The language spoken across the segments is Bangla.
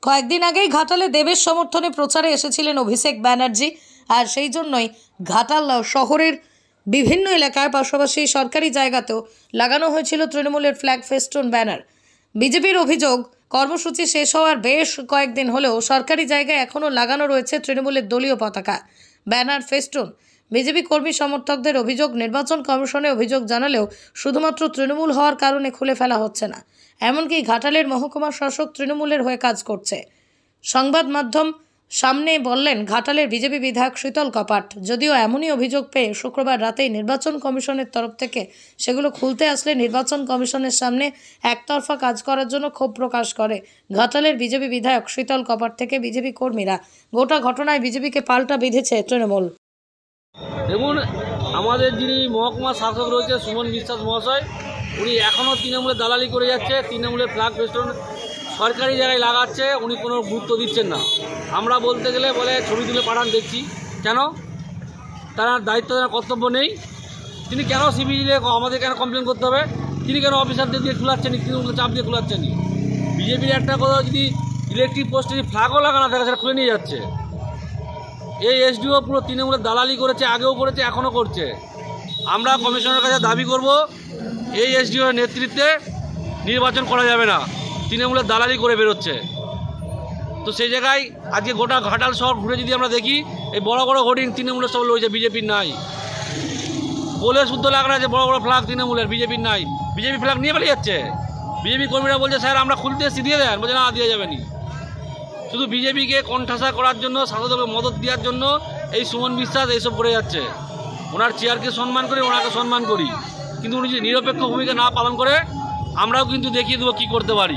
কয়েকদিন আগেই ঘাটালে দেবের সমর্থনে প্রচারে এসেছিলেন অভিষেক ব্যানার্জি। আর সেই জন্যই ঘাটাল শহরের বিভিন্ন এলাকার পাশাপাশি সরকারি জায়গাতেও লাগানো হয়েছিল তৃণমূলের ফ্ল্যাগ ফেস্টুন ব্যানার। বিজেপির অভিযোগ, কর্মসূচি শেষ হওয়ার বেশ কয়েকদিন হলেও সরকারি জায়গায় এখনও লাগানো রয়েছে তৃণমূলের দলীয় পতাকা, ব্যানার, ফেস্টুন। বিজেপি কর্মী সমর্থকদের অভিযোগ, নির্বাচন কমিশনে অভিযোগ জানালেও শুধুমাত্র তৃণমূল হওয়ার কারণে খুলে ফেলা হচ্ছে না। এমনকি ঘাটালের মহকুমা শাসক তৃণমূলের হয়ে কাজ করছে। সংবাদ মাধ্যম সামনে বললেন ঘাটালের বিজেপি বিধায়ক শীতল কপাট। যদিও এমনই অভিযোগ পেয়ে শুক্রবার রাতেই নির্বাচন কমিশনের তরফ থেকে সেগুলো খুলতে আসলে নির্বাচন কমিশনের সামনে একতরফা কাজ করার জন্য ক্ষোভ প্রকাশ করে ঘাটালের বিজেপি বিধায়ক শীতল কপাট থেকে বিজেপি কর্মীরা। গোটা ঘটনায় বিজেপিকে পাল্টা বিঁধেছে তৃণমূল। দেখুন, আমাদের যিনি মহকুমা শাসক রয়েছে সুমন বিশ্বাস মহাশয়, উনি এখনও তৃণমূলের দালালি করে যাচ্ছে। তৃণমূলের ফ্ল্যাগ ফেস্টুন সরকারি জায়গায় লাগাচ্ছে, উনি কোনো গুরুত্ব দিচ্ছেন না। আমরা বলতে গেলে বলে ছবি তুলে পাঠান, দেখছি কেন তার দায়িত্ব, তার কর্তব্য নেই। তিনি কেন সিবিআইলে আমাদের কেন কমপ্লেন করতে হবে? তিনি কেন অফিসারদের দিয়ে খোলাচ্ছেন, তৃণমূলের চাপ দিয়ে খোলাচ্ছেন? বিজেপির একটা কথা, যদি ইলেকট্রিক পোস্টে যদি ফ্ল্যাগও লাগানো থাকে সেটা খুলে নিয়ে যাচ্ছে। এই এসডিও পুরো তৃণমূলের দালালি করেছে, আগেও করেছে, এখনও করছে। আমরা কমিশনের কাছে দাবি করব, এই এসডিওর নেতৃত্বে নির্বাচন করা যাবে না, তৃণমূলের দালালি করে বেরোচ্ছে। তো সেই জায়গায় আজকে গোটা ঘাটাল শহর ঘুরে যদি আমরা দেখি, এই বড় বড় হোর্ডিং তৃণমূলের সব রয়েছে, বিজেপির নাই। পোলে শুদ্ধ লাগানো আছে বড় বড় ফ্ল্যাগ তৃণমূলের, বিজেপির নাই। বিজেপি ফ্ল্যাগ নিয়ে বেরিয়ে যাচ্ছে। বিজেপি কর্মীরা বলছে স্যার আমরা খুলতে এসেছি, দিয়ে দেন। বলছে না, দিয়ে যাবে না। শুধু বিজেপিকে কণ্ঠাসা করার জন্য, শাসকদলকে মদত দেওয়ার জন্য এই সুমন বিশ্বাস এইসব করে যাচ্ছে। ওনার চেয়ারকে সম্মান করি, ওনাকে সম্মান করি, কিন্তু উনি যদি নিরপেক্ষ ভূমিকা না পালন করে আমরাও কিন্তু দেখিয়ে দেবো কী করতে পারি।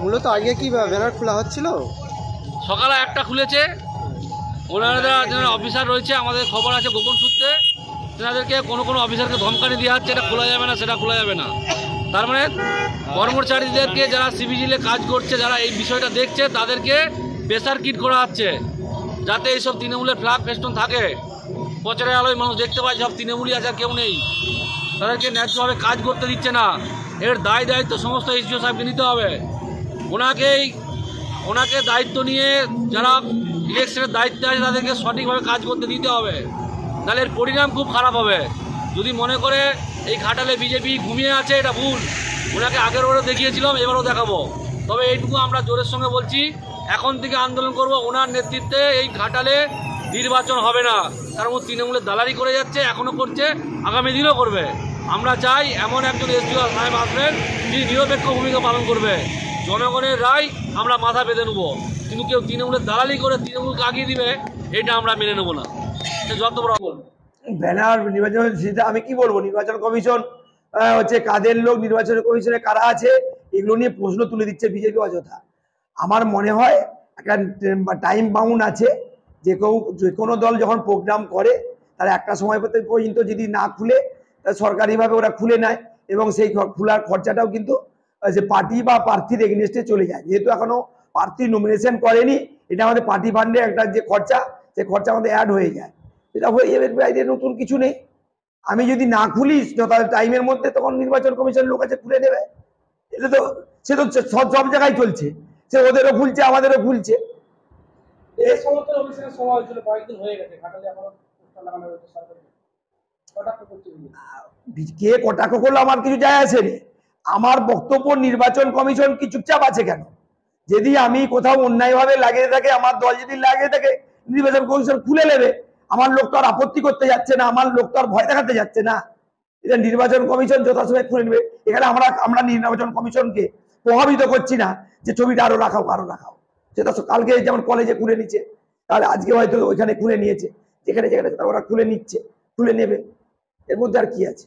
মূলত আগে কি ব্যানার খোলা হচ্ছিল? সকালে একটা খুলেছে, ওনারা যারা অফিসার রয়েছে, আমাদের খবর আছে গোপন সূত্রে, তেনাদেরকে কোনো কোনো অফিসারকে ধমকানি দেওয়া হচ্ছে, এটা খোলা যাবে না, সেটা খোলা যাবে না। তার মানে কর্মচারীদেরকে যারা সিবিজিলে কাজ করছে, যারা এই বিষয়টা দেখছে, তাদেরকে প্রেসার কিট করা হচ্ছে, যাতে এইসব তৃণমূলের ফ্ল্যাগ ফেস্টুন থাকে। প্রচারের আলোয় মানুষ দেখতে পায় সব তৃণমূলই আছে, আর কেউ নেই। তাদেরকে ন্যায্যভাবে কাজ করতে দিচ্ছে না। এর দায়িত্ব সমস্ত এসডিও সাহেবকে নিতে হবে। ওনাকে দায়িত্ব নিয়ে যারা ইলেকশনের দায়িত্বে আছে তাদেরকে সঠিকভাবে কাজ করতে দিতে হবে, নাহলে এর পরিণাম খুব খারাপ হবে। যদি মনে করে এই ঘাটালে বিজেপি ঘুমিয়ে আছে, এটা ভুল। ওনাকে আগের বারও দেখিয়েছিলাম, এবারও দেখাবো। তবে এইটুকু আমরা জোরের সঙ্গে বলছি, এখন থেকে আন্দোলন করব, ওনার নেতৃত্বে এই ঘাটালে নির্বাচন হবে না। কারণ ও তৃণমূলের দালালি করে যাচ্ছে, এখনও করছে, আগামী দিনও করবে। আমরা চাই এমন একজন এসডিও সাহেব আসবেন যিনি নিরপেক্ষ ভূমিকা পালন করবে। জনগণের রায় আমরা মাথা বেঁধে নেবো, কিন্তু কেউ তৃণমূলের দালালি করে তৃণমূলকে আগিয়ে দিবে, এটা আমরা মেনে নেবো না। যত বড় ব্যানার নির্বাচন, সেটা আমি কি বলবো? নির্বাচন কমিশন হচ্ছে কাদের লোক, নির্বাচন কমিশনে কারা আছে, এগুলো নিয়ে প্রশ্ন তুলে দিচ্ছে বিজেপি অযথা। আমার মনে হয় একটা টাইম বাউন্ড আছে, যে কোনো দল যখন প্রোগ্রাম করে তার একটা সময় পর্যন্ত যদি না খুলে, সরকারিভাবে ওরা খুলে নেয়, এবং সেই খোলার খরচাটাও কিন্তু যে পার্টি বা প্রার্থীর এগেইনস্টে চলে যায়। যেহেতু এখনো প্রার্থী নমিনেশন করেনি, এটা আমাদের পার্টি ফান্ডে একটা যে খরচা, সে খরচা আমাদের অ্যাড হয়ে যায়। এটা এর বাইরে নতুন কিছু নেই। আমি যদি না খুলি টাইমের মধ্যে, তখন নির্বাচন কমিশন লোক আছে খুলে দেবে। এটা তো সে তো সব জায়গায় চলছে, সে ওদেরও খুলছে, আমাদেরও খুলছে। কে কটাক্ষ করলো আমার কিছু যায় আসে নি। আমার বক্তব্য, নির্বাচন কমিশন কি চুপচাপ আছে কেন? যদি আমি কোথাও অন্যায়ভাবে লাগিয়ে থাকে, আমার দল যদি লাগিয়ে থাকে, নির্বাচন কমিশন খুলে নেবে। আমার লোক তো আর আপত্তি করতে যাচ্ছে না, আমার লোক তো আর ভয় দেখাতে যাচ্ছে না। এটা নির্বাচন কমিশন যথাসময়ে খুলে নেবে। এখানে আমরা নির্বাচন কমিশনকে প্রভাবিত করছি না যে ছবিটা আরো রাখাও, আরো রাখাও। সেটা কালকে যেমন কলেজে খুলে নিচ্ছে, তাহলে আজকে হয়তো ওইখানে খুলে নিয়েছে, যেখানে যেখানে ওরা খুলে নিচ্ছে, খুলে নেবে। এর মধ্যে আর কি আছে?